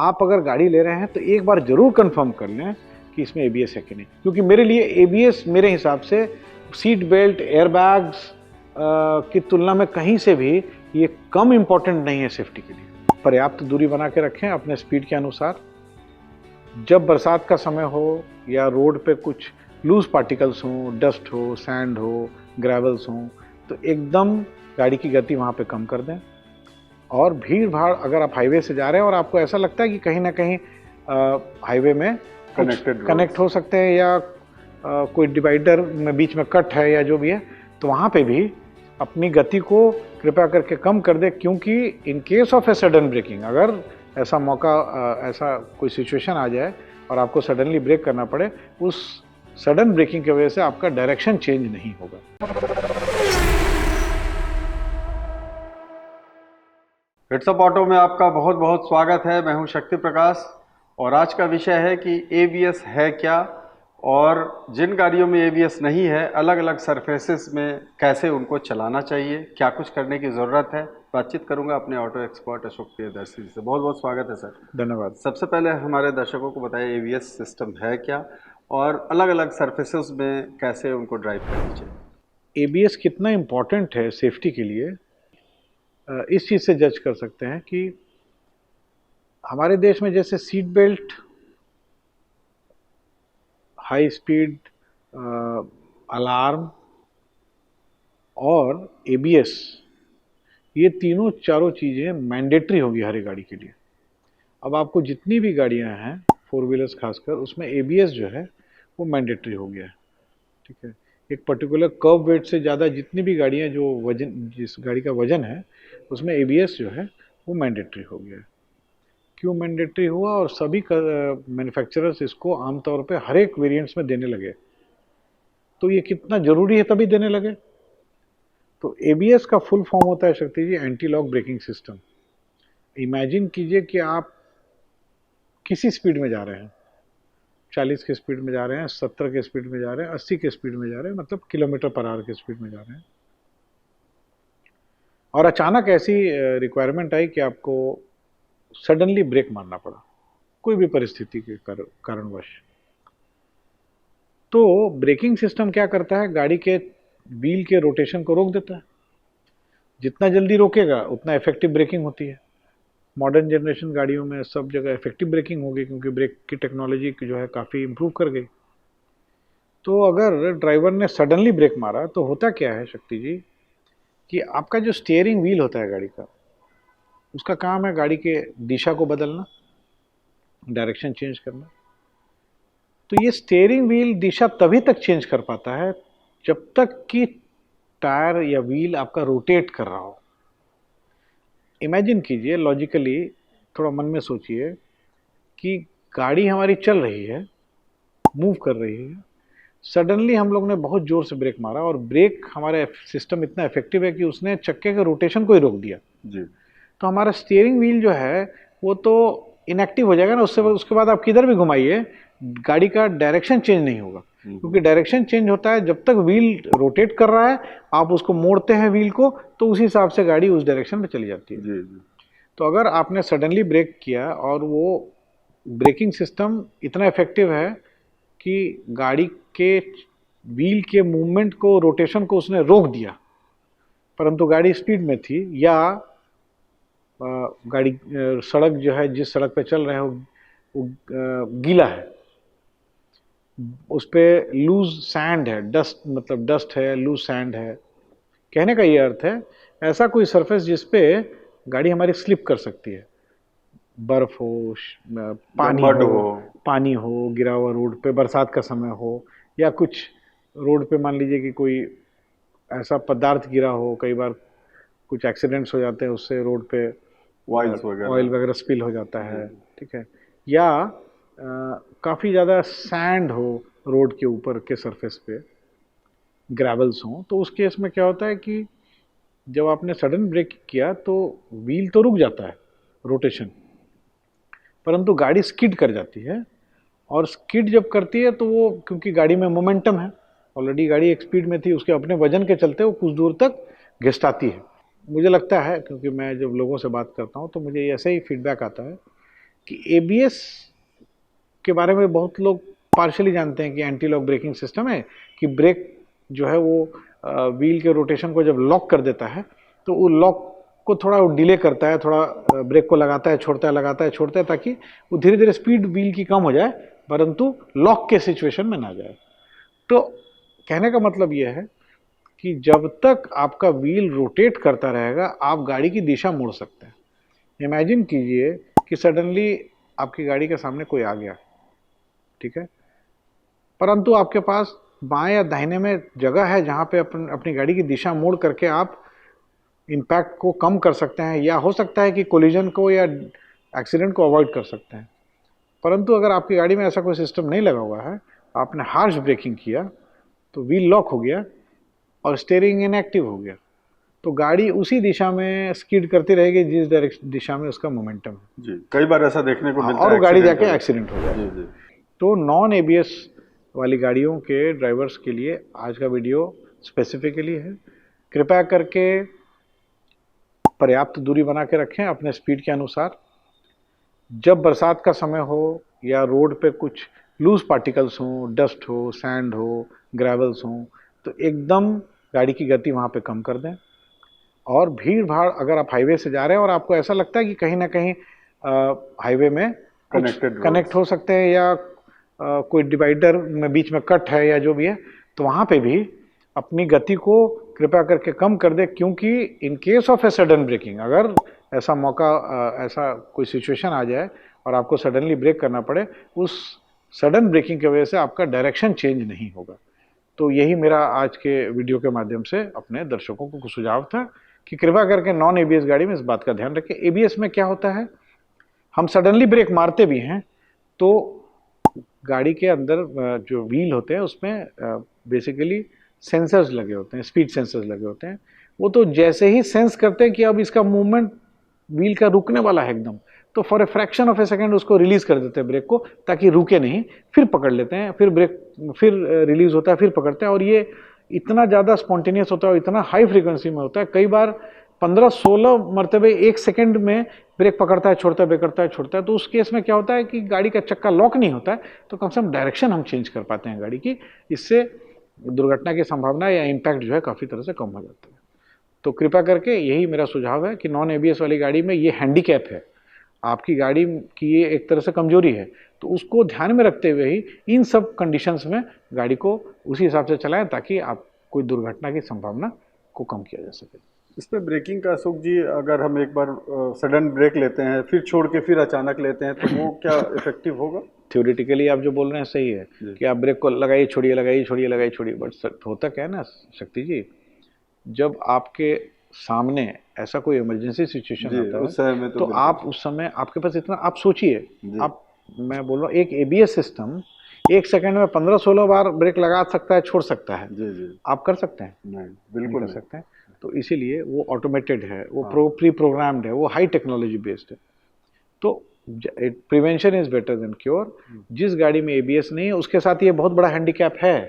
आप अगर गाड़ी ले रहे हैं तो एक बार जरूर कंफर्म कर लें कि इसमें एबीएस है कि नहीं, क्योंकि मेरे लिए एबीएस मेरे हिसाब से सीट बेल्ट, एयरबैग्स की तुलना में कहीं से भी ये कम इम्पोर्टेंट नहीं है सेफ्टी के लिए। पर्याप्त दूरी बना के रखें अपने स्पीड के अनुसार। जब बरसात का समय हो या रोड पे कुछ लूज पार्टिकल्स हों, डस्ट हो, सैंड हो, ग्रेवल्स हों, तो एकदम गाड़ी की गति वहाँ पे कम कर दें। और भीड़ भाड़, अगर आप हाईवे से जा रहे हैं और आपको ऐसा लगता है कि कहीं ना कहीं हाईवे में कनेक्ट हो सकते हैं या कोई डिवाइडर में बीच में कट है या जो भी है, तो वहाँ पे भी अपनी गति को कृपया करके कम कर दे, क्योंकि in case of a sudden braking, अगर ऐसा मौका, ऐसा कोई सिचुएशन आ जाए और आपको सडनली ब्रेक करना पड़े, उस सडन ब्रेकिंग की वजह से आपका डायरेक्शन चेंज नहीं होगा। हिट्स अप ऑटो में आपका बहुत बहुत स्वागत है। मैं हूं शक्ति प्रकाश और आज का विषय है कि एबीएस है क्या, और जिन गाड़ियों में एबीएस नहीं है अलग अलग सरफेसेस में कैसे उनको चलाना चाहिए, क्या कुछ करने की ज़रूरत है। बातचीत करूंगा अपने ऑटो एक्सपर्ट अशोक प्रियदर्शी से। बहुत बहुत स्वागत है सर। धन्यवाद। सबसे पहले हमारे दर्शकों को बताइए एबीएस सिस्टम है क्या और अलग अलग सरफेसेस में कैसे उनको ड्राइव करनी चाहिए। एबीएस कितना इम्पोर्टेंट है सेफ्टी के लिए, इस चीज़ से जज कर सकते हैं कि हमारे देश में जैसे seat belt, high speed alarm और एबीएस, ये तीनों चारों चीज़ें मैंडेटरी होगी हर एक गाड़ी के लिए। अब आपको जितनी भी गाड़ियां हैं, फोर व्हीलर्स खासकर, उसमें एबीएस जो है वो मैंडेटरी हो गया है। ठीक है, एक पर्टिकुलर कर्व वेट से ज़्यादा जितनी भी गाड़ियां जो वजन, जिस गाड़ी का वजन है, उसमें एबीएस जो है वो मैंडेटरी हो गया है। क्यों मैंडेटरी हुआ? और सभी मैन्युफैक्चरर्स इसको आमतौर पे हर एक वेरिएंट्स में देने लगे। तो ये कितना ज़रूरी है तभी देने लगे। तो एबीएस का फुल फॉर्म होता है Shakti ji, anti lock braking system. Imagine कीजिए कि आप किसी स्पीड में जा रहे हैं, 40 की स्पीड में जा रहे हैं, 70 के स्पीड में जा रहे हैं, 80 के स्पीड में जा रहे हैं, मतलब किलोमीटर पर आवर के स्पीड में जा रहे हैं, और अचानक ऐसी रिक्वायरमेंट आई कि आपको सडनली ब्रेक मारना पड़ा कोई भी परिस्थिति के कारणवश। तो ब्रेकिंग सिस्टम क्या करता है? गाड़ी के व्हील के रोटेशन को रोक देता है। जितना जल्दी रोकेगा उतना इफेक्टिव ब्रेकिंग होती है। मॉडर्न जनरेशन गाड़ियों में सब जगह इफेक्टिव ब्रेकिंग होगी, क्योंकि ब्रेक की टेक्नोलॉजी जो है काफ़ी इम्प्रूव कर गई। तो अगर ड्राइवर ने सडनली ब्रेक मारा तो होता क्या है शक्ति जी, कि आपका जो स्टीयरिंग व्हील होता है गाड़ी का, उसका काम है गाड़ी के दिशा को बदलना, डायरेक्शन चेंज करना। तो ये स्टीयरिंग व्हील दिशा तभी तक चेंज कर पाता है जब तक कि टायर या व्हील आपका रोटेट कर रहा हो। इमेजिन कीजिए, लॉजिकली थोड़ा मन में सोचिए कि गाड़ी हमारी चल रही है, मूव कर रही है, सडनली हम लोग ने बहुत जोर से ब्रेक मारा और ब्रेक, हमारा सिस्टम इतना इफेक्टिव है कि उसने चक्के के रोटेशन को ही रोक दिया जी। तो हमारा स्टीयरिंग व्हील जो है वो तो इनएक्टिव हो जाएगा ना। उसके बाद आप किधर भी घुमाइए, गाड़ी का डायरेक्शन चेंज नहीं होगा, क्योंकि डायरेक्शन चेंज होता है जब तक व्हील रोटेट कर रहा है, आप उसको मोड़ते हैं व्हील को, तो उसी हिसाब से गाड़ी उस डायरेक्शन में चली जाती है। जी जी। तो अगर आपने सडनली ब्रेक किया और वो ब्रेकिंग सिस्टम इतना इफेक्टिव है कि गाड़ी के व्हील के मूवमेंट को, रोटेशन को उसने रोक दिया, परंतु गाड़ी स्पीड में थी, या गाड़ी सड़क जो है, जिस सड़क पे चल रहे हैं वो गीला है, उस पर लूज सैंड है, डस्ट, मतलब डस्ट है, लूज सैंड है। कहने का ये अर्थ है ऐसा कोई सरफेस जिस पे गाड़ी हमारी स्लिप कर सकती है, बर्फ हो, पानी हो गिरा हुआ रोड पे, बरसात का समय हो, या कुछ रोड पे मान लीजिए कि कोई ऐसा पदार्थ गिरा हो, कई बार कुछ एक्सीडेंट्स हो जाते हैं उससे, रोड पे ऑयल वगैरह स्पिल हो जाता है। ठीक है, या काफ़ी ज़्यादा सैंड हो रोड के ऊपर के सरफेस पे, ग्रेवल्स हो, तो उस केस में क्या होता है कि जब आपने सडन ब्रेक किया तो व्हील तो रुक जाता है रोटेशन, परंतु गाड़ी स्किड कर जाती है। और स्किड जब करती है तो वो, क्योंकि गाड़ी में मोमेंटम है, ऑलरेडी गाड़ी एक स्पीड में थी, उसके अपने वजन के चलते वो कुछ दूर तक घिसटाती है। मुझे लगता है, क्योंकि मैं जब लोगों से बात करता हूँ तो मुझे ऐसे ही फीडबैक आता है कि एबीएस के बारे में बहुत लोग पार्शली जानते हैं कि एंटी लॉक ब्रेकिंग सिस्टम है, कि ब्रेक जो है वो व्हील के रोटेशन को जब लॉक कर देता है तो वो लॉक को थोड़ा डिले करता है, थोड़ा ब्रेक को लगाता है छोड़ता है, लगाता है छोड़ता है, ताकि वो धीरे धीरे स्पीड व्हील की कम हो जाए परंतु लॉक के सिचुएशन में ना जाए। तो कहने का मतलब यह है कि जब तक आपका व्हील रोटेट करता रहेगा आप गाड़ी की दिशा मोड़ सकते हैं। इमेजिन कीजिए कि सडनली आपकी गाड़ी के सामने कोई आ गया, ठीक है, परंतु आपके पास बाएं या दाहिने में जगह है जहां पे अपनी गाड़ी की दिशा मोड़ करके आप इम्पैक्ट को कम कर सकते हैं, या हो सकता है कि कोलिजन को या एक्सीडेंट को अवॉइड कर सकते हैं। परंतु अगर आपकी गाड़ी में ऐसा कोई सिस्टम नहीं लगा हुआ है, आपने हार्श ब्रेकिंग किया तो व्हील लॉक हो गया और स्टीयरिंग इनएक्टिव हो गया, तो गाड़ी उसी दिशा में स्किड करती रहेगी जिस दिशा में उसका मोमेंटम है। जी, कई बार ऐसा देखने को मिलता है, और वो गाड़ी एक्सीडेंट जाके एक्सीडेंट हो जाए। जी जी। तो नॉन एबीएस वाली गाड़ियों के ड्राइवर्स के लिए आज का वीडियो स्पेसिफिकली है। कृपया करके पर्याप्त दूरी बना के रखें अपने स्पीड के अनुसार। जब बरसात का समय हो या रोड पे कुछ लूज पार्टिकल्स हों, डस्ट हो, सैंड हो, ग्रेवल्स हों, तो एकदम गाड़ी की गति वहाँ पे कम कर दें। और भीड़ भाड़, अगर आप हाईवे से जा रहे हैं और आपको ऐसा लगता है कि कहीं ना कहीं हाईवे में कनेक्ट हो सकते हैं या कोई डिवाइडर में बीच में कट है या जो भी है, तो वहाँ पे भी अपनी गति को कृपया करके कम कर दे, क्योंकि in case of a sudden braking, अगर ऐसा मौका ऐसा कोई सिचुएशन आ जाए और आपको सडनली ब्रेक करना पड़े, उस सडन ब्रेकिंग की वजह से आपका डायरेक्शन चेंज नहीं होगा। तो यही मेरा आज के वीडियो के माध्यम से अपने दर्शकों को सुझाव था कि कृपया करके नॉन एबीएस गाड़ी में इस बात का ध्यान रखें। एबीएस में क्या होता है, हम सडनली ब्रेक मारते भी हैं तो गाड़ी के अंदर जो व्हील होते हैं उसमें बेसिकली सेंसर्स लगे होते हैं, स्पीड सेंसर्स लगे होते हैं। वो तो जैसे ही सेंस करते हैं कि अब इसका मूवमेंट व्हील का रुकने वाला है एकदम, तो for a fraction of A second उसको रिलीज कर देते हैं ब्रेक को, ताकि रुके नहीं, फिर पकड़ लेते हैं, फिर ब्रेक फिर रिलीज होता है, फिर पकड़ते हैं। और ये इतना ज़्यादा स्पॉन्टेनियस होता है और इतना हाई फ्रीक्वेंसी में होता है, कई बार 15-16 मरतबे एक सेकेंड में ब्रेक पकड़ता है, छोड़ता है, ब्रेक करता है, छोड़ता है। तो उस केस में क्या होता है कि गाड़ी का चक्का लॉक नहीं होता है, तो कम से कम डायरेक्शन हम चेंज कर पाते हैं गाड़ी की। इससे दुर्घटना की संभावना या इम्पैक्ट जो है काफ़ी तरह से कम हो जाता है। तो कृपया करके यही मेरा सुझाव है कि नॉन एबीएस वाली गाड़ी में ये हैंडीकैप है, आपकी गाड़ी की ये एक तरह से कमजोरी है, तो उसको ध्यान में रखते हुए ही इन सब कंडीशंस में गाड़ी को उसी हिसाब से चलाएं, ताकि आप कोई दुर्घटना की संभावना को कम किया जा सके। इसमें ब्रेकिंग का अशोक जी, अगर हम एक बार सडन ब्रेक लेते हैं फिर छोड़ के फिर अचानक लेते हैं, तो वो क्या इफेक्टिव होगा? थ्योरेटिकली आप जो बोल रहे हैं सही है कि आप ब्रेक को लगाइए छोड़िए, लगाइए छोड़िए, लगाइए छोड़िए, बट होता क्या है ना शक्ति जी, जब आपके सामने ऐसा कोई इमरजेंसी सिचुएशन होता है उस समय तो आप उस समय आपके पास इतना, आप सोचिए, आप, मैं बोल रहा हूँ एक एबीएस सिस्टम एक सेकंड में 15-16 बार ब्रेक लगा सकता है, छोड़ सकता है। जी जी। आप कर सकते हैं? नहीं, बिल्कुल कर सकते हैं। तो इसीलिए वो ऑटोमेटेड है, वो प्री प्रोग्राम्ड है, वो हाई टेक्नोलॉजी बेस्ड है। तो prevention is better than cure. जिस गाड़ी में एबीएस नहीं है उसके साथ ये बहुत बड़ा हैंडीकैप है।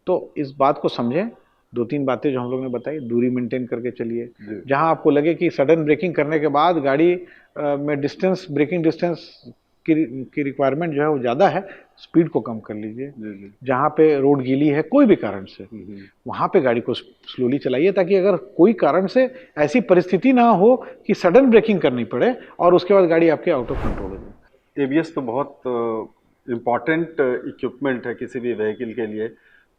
तो इस बात को समझें। 2-3 बातें जो हम लोग ने बताई, दूरी मेंटेन करके चलिए। जहां आपको लगे कि सडन ब्रेकिंग करने के बाद गाड़ी में डिस्टेंस, ब्रेकिंग डिस्टेंस की रिक्वायरमेंट जो है वो ज़्यादा है, स्पीड को कम कर लीजिए। जहाँ पे रोड गीली है कोई भी कारण से, वहाँ पे गाड़ी को स्लोली चलाइए, ताकि अगर कोई कारण से ऐसी परिस्थिति ना हो कि सडन ब्रेकिंग करनी पड़े और उसके बाद गाड़ी आपके आउट ऑफ कंट्रोल हो जाए। एबीएस तो बहुत इम्पॉर्टेंट इक्विपमेंट है किसी भी व्हीकल के लिए।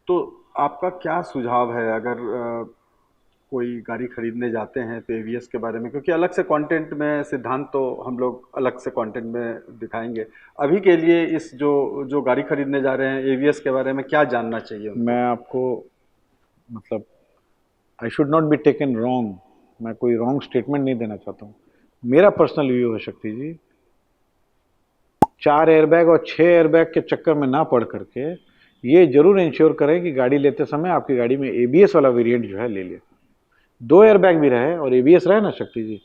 तो आपका क्या सुझाव है अगर कोई गाड़ी खरीदने जाते हैं तो एबीएस के बारे में, क्योंकि अलग से कंटेंट में सिद्धांत तो हम लोग अलग से कंटेंट में दिखाएंगे, अभी के लिए इस जो गाड़ी खरीदने जा रहे हैं एबीएस के बारे में क्या जानना चाहिए उनको? मैं आपको, मतलब I should not be taken wrong, मैं कोई रॉन्ग स्टेटमेंट नहीं देना चाहता हूँ। मेरा पर्सनल व्यू है शक्ति जी, 4 एयरबैग और 6 एयरबैग के चक्कर में ना पड़ करके ये जरूर इंश्योर करें कि गाड़ी लेते समय आपकी गाड़ी में एबीएस वाला वेरिएंट जो है ले लें। 2 एयरबैग भी रहे और एबीएस रहे ना शक्ति जी,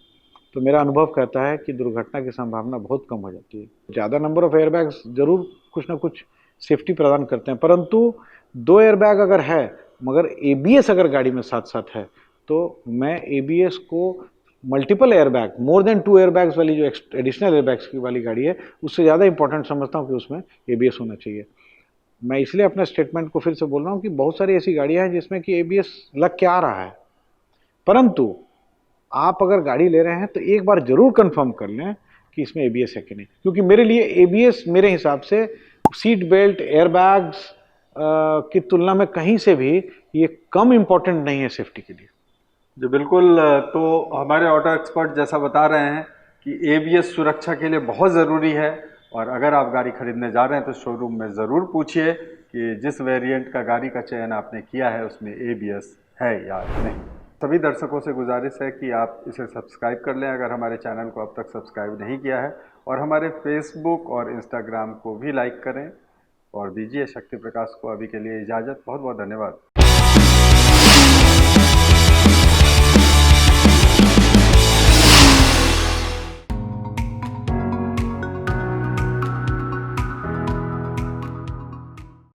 तो मेरा अनुभव कहता है कि दुर्घटना की संभावना बहुत कम हो जाती है। ज़्यादा नंबर ऑफ एयरबैग्स जरूर कुछ ना कुछ सेफ्टी प्रदान करते हैं, परंतु 2 एयरबैग अगर है मगर एबीएस अगर गाड़ी में साथ साथ है, तो मैं एबीएस को multiple airbag, more than 2 airbags वाली जो एडिशनल एयरबैग्स की वाली गाड़ी है, उससे ज़्यादा इंपॉर्टेंट समझता हूँ कि उसमें एबीएस होना चाहिए। मैं इसलिए अपने स्टेटमेंट को फिर से बोल रहा हूँ कि बहुत सारी ऐसी गाड़ियाँ हैं जिसमें कि एबीएस लग के आ रहा है, परंतु आप अगर गाड़ी ले रहे हैं तो एक बार जरूर कंफर्म कर लें कि इसमें एबीएस है कि नहीं, क्योंकि मेरे लिए एबीएस मेरे हिसाब से सीट बेल्ट, एयरबैग्स की तुलना में कहीं से भी ये कम इंपॉर्टेंट नहीं है सेफ्टी के लिए। जी बिल्कुल। तो हमारे ऑटो एक्सपर्ट जैसा बता रहे हैं कि एबीएस सुरक्षा के लिए बहुत ज़रूरी है, और अगर आप गाड़ी खरीदने जा रहे हैं तो शोरूम में ज़रूर पूछिए कि जिस वेरिएंट का गाड़ी का चयन आपने किया है उसमें एबीएस है या नहीं। सभी दर्शकों से गुजारिश है कि आप इसे सब्सक्राइब कर लें अगर हमारे चैनल को अब तक सब्सक्राइब नहीं किया है, और हमारे फेसबुक और इंस्टाग्राम को भी लाइक करें, और दीजिए शक्ति प्रकाश को अभी के लिए इजाज़त। बहुत बहुत धन्यवाद।